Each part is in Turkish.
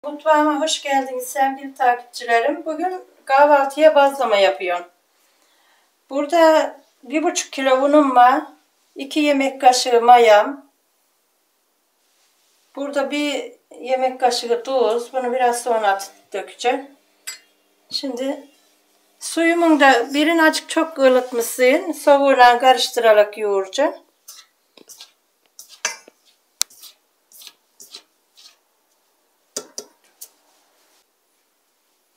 Mutfağıma hoş geldiniz sevgili takipçilerim. Bugün kahvaltıya bazlama yapıyorum. Burada 1,5 kilo unum var. 2 yemek kaşığı mayam. Burada 1 yemek kaşığı tuz. Bunu biraz sonra dökeceğim. Şimdi suyumun da birini azıcık çok ılıtmışsın. Soğuğuyla karıştırarak yoğuracağım.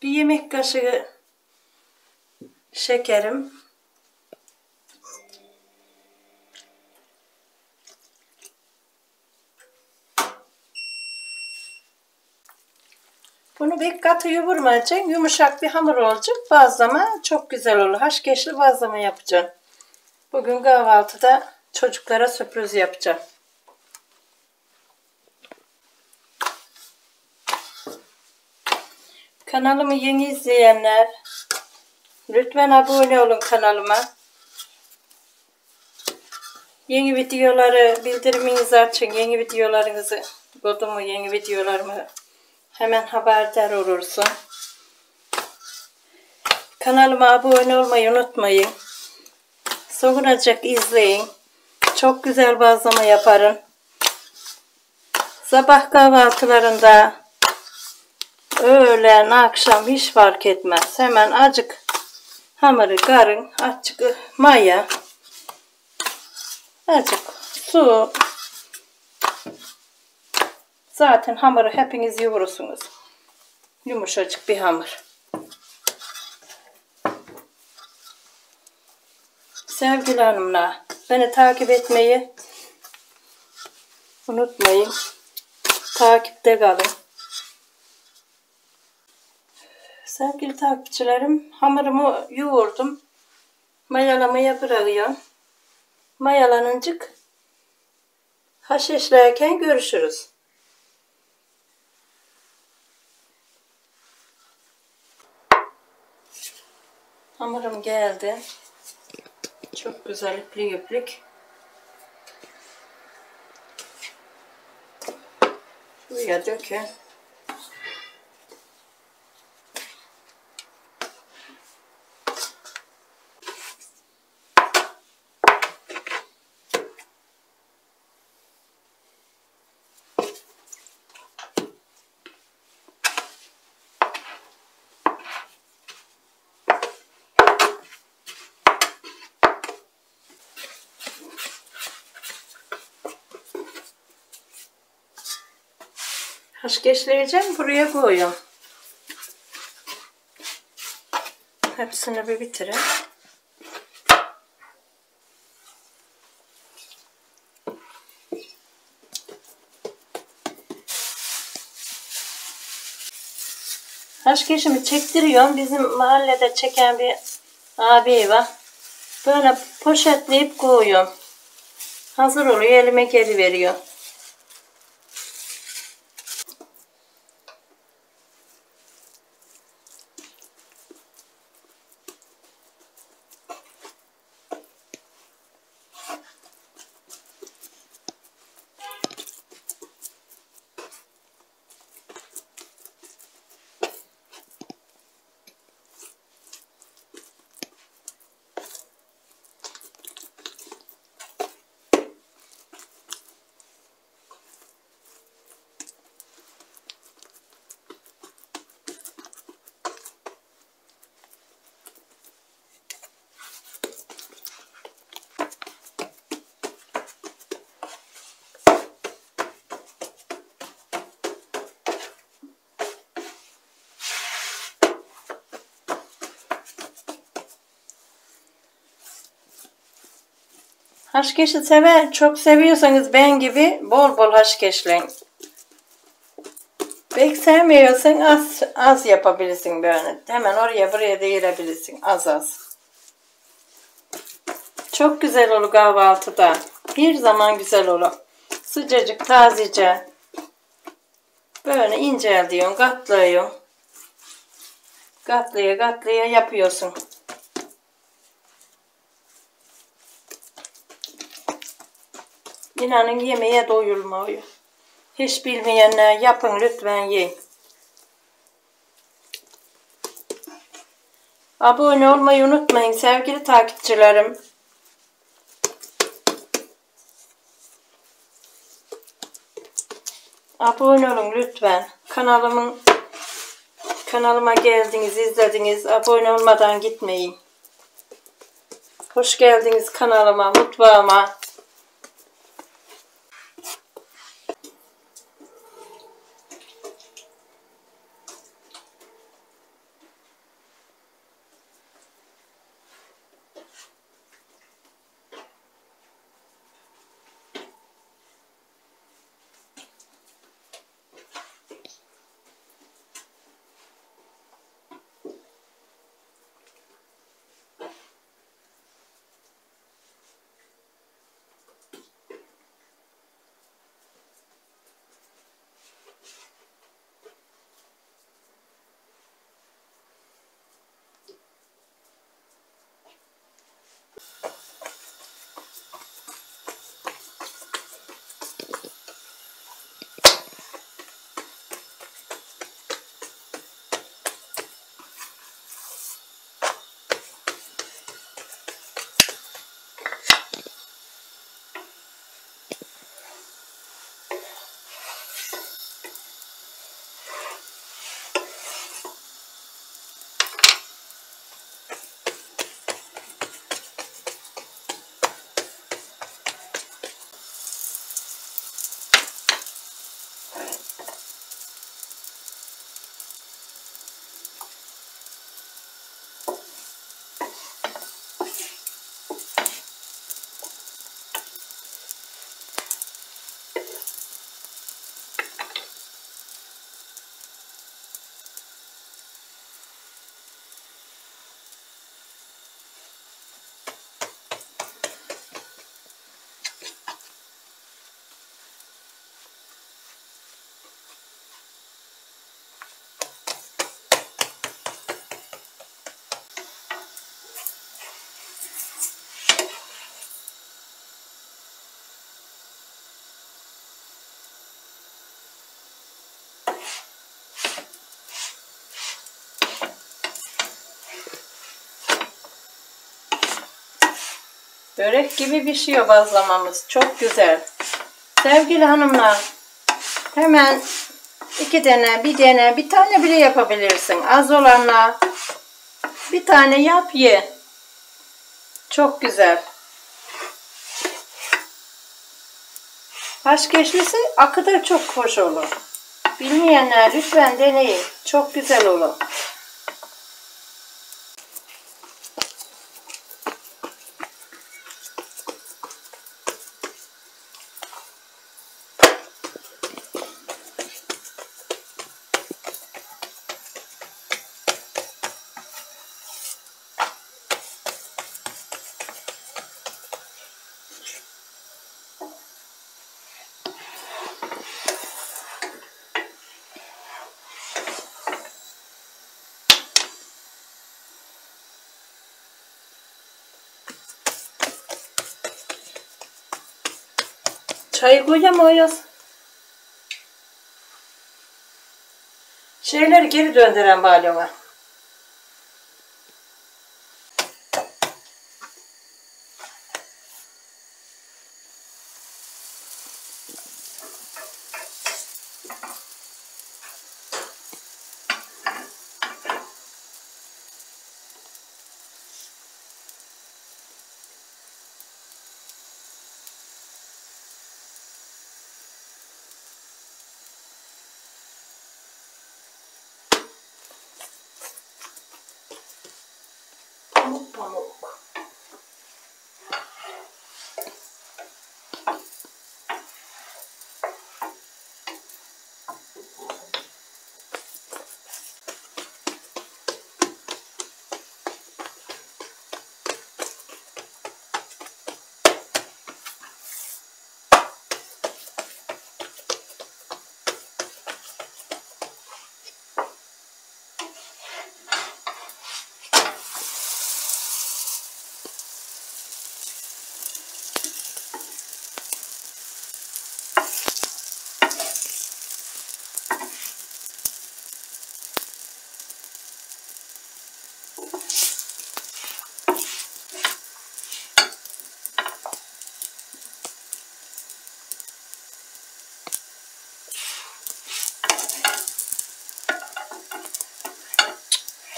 Bir yemek kaşığı şekerim. Bunu bir katı yoğurmayacağım. Yumuşak bir hamur olacak. Bazlama çok güzel olur. Haşkeşli bazlama yapacağım. Bugün kahvaltıda çocuklara sürpriz yapacağım. Kanalımı yeni izleyenler, lütfen abone olun kanalıma. Yeni videoları bildiriminizi açın. Yeni videolarınızı buldum, yeni videolarımı hemen haberdar olursun. Kanalıma abone olmayı unutmayın. Sonracık izleyin. Çok güzel bazlama yaparım. Sabah kahvaltılarında, öğlen, akşam hiç fark etmez. Hemen azıcık hamuru karın, azıcık maya, azıcık su. Zaten hamuru hepiniz yoğurursunuz. Yumuşacık bir hamur. Sevgili hanımlar, beni takip etmeyi unutmayın. Takipte kalın. Sevgili takipçilerim, hamurumu yoğurdum. Mayalamaya bırakıyorum. Mayalanıncık haşhaşlarken görüşürüz. Hamurum geldi. Çok güzel iplik iplik. Şuraya dökün. Haşkeşleyeceğim, buraya koyuyorum. Hepsini bir bitirin. Haşkeşimi çektiriyorum. Bizim mahallede çeken bir abi var. Böyle poşetleyip koyuyorum. Hazır oluyor, elime geliveriyor. Haşkeşi çok seviyorsanız ben gibi bol bol haşkeşleyin. Pek sevmiyorsan az yapabilirsin böyle. Hemen oraya buraya değirebilirsin az az. Çok güzel olur kahvaltıda. Bir zaman güzel olur. Sıcacık tazece. Böyle inceliyorsun, katlıyorsun. Katlaya yapıyorsun. İnanın yemeğe doyulmuyor. Hiç bilmeyenler yapın lütfen yiyin. Abone olmayı unutmayın sevgili takipçilerim. Abone olun lütfen. Kanalıma geldiniz, izlediniz. Abone olmadan gitmeyin. Hoş geldiniz kanalıma, mutfağıma. Börek gibi pişiyor bazlamamız. Çok güzel. Sevgili hanımlar, hemen 2 tane, bir tane bile yapabilirsin. Az olanla bir tane yap ye. Çok güzel. Haşkeşlisi akı da çok hoş olur. Bilmeyenler lütfen deneyin. Çok güzel olur. Çayı koyamıyoruz. Şeyleri geri döndüren balyona.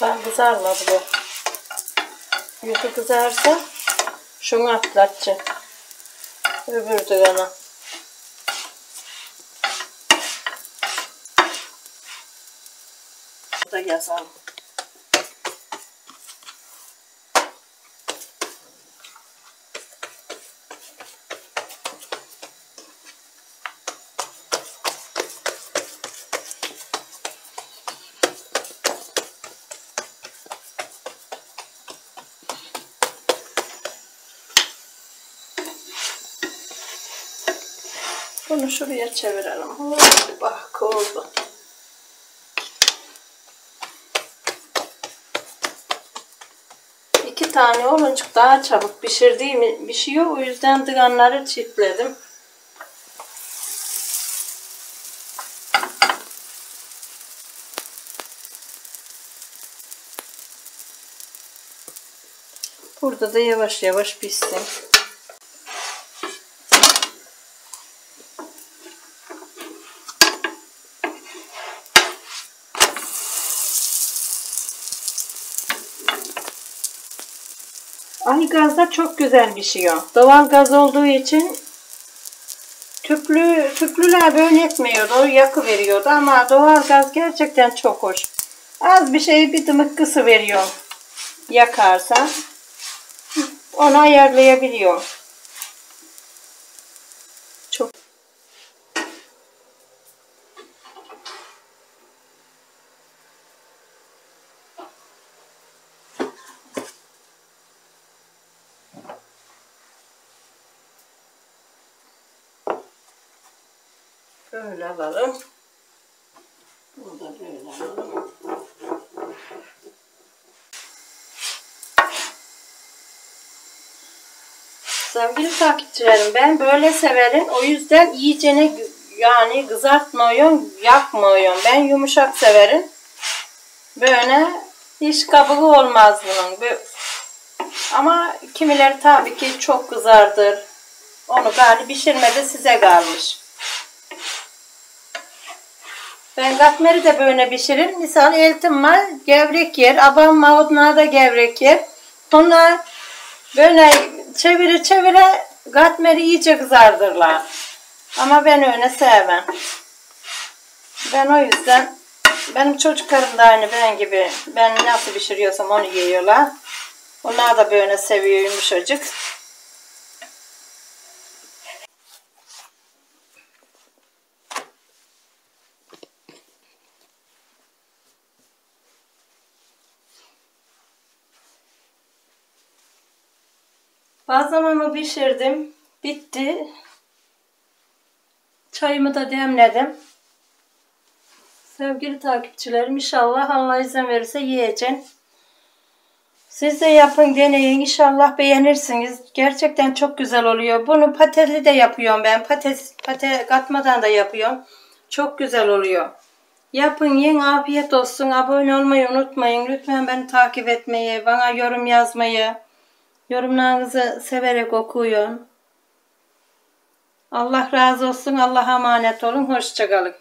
Tam kızarmadı bu. Yüzü kızarsa şunu atlatacak. Öbür düğene. Burada yazalım. Bunu şuraya çevirelim. Bak oldu. İki tane olunca daha çabuk pişirdiğim bir şey yok. O yüzden dıganları çiftledim. Burada da yavaş yavaş pişsin. Ay gazda çok güzel pişiyor. Doğal gaz olduğu için tüplüler böyle etmiyordu, yakı veriyordu ama doğal gaz gerçekten çok hoş. Az bir şey bir dımık kısı veriyor. Yakarsa onu ayarlayabiliyor. Çok. Böyle alalım. Bunu da böyle alalım. Sevgili takipçilerim, ben böyle severim. O yüzden iyicene yani kızartmıyorum, yakmıyorum. Ben yumuşak severim. Böyle hiç kabuğu olmaz bunun. Ama kimileri tabii ki çok kızardır. Onu galiba pişirmede size kalmış. Ben katmeri de böyle pişiririm. Misal eltim var, gevrek yer. Abam var, onlar da gevrek yer. Onlar böyle çevire katmeri iyice kızardırlar. Ama ben öyle sevmem. Ben o yüzden benim çocuklarım da aynı ben gibi. Ben nasıl pişiriyorsam onu yiyorlar. Onlar da böyle seviyor yumuşacık. Bazlamamı pişirdim. Bitti. Çayımı da demledim. Sevgili takipçilerim, inşallah Allah izin verirse yiyeceğim. Siz de yapın, deneyin. İnşallah beğenirsiniz. Gerçekten çok güzel oluyor. Bunu patatesli de yapıyorum ben. Patates katmadan da yapıyorum. Çok güzel oluyor. Yapın, yiyin, afiyet olsun. Abone olmayı unutmayın. Lütfen beni takip etmeyi, bana yorum yazmayı. Yorumlarınızı severek okuyorum. Allah razı olsun. Allah'a emanet olun. Hoşça kalın.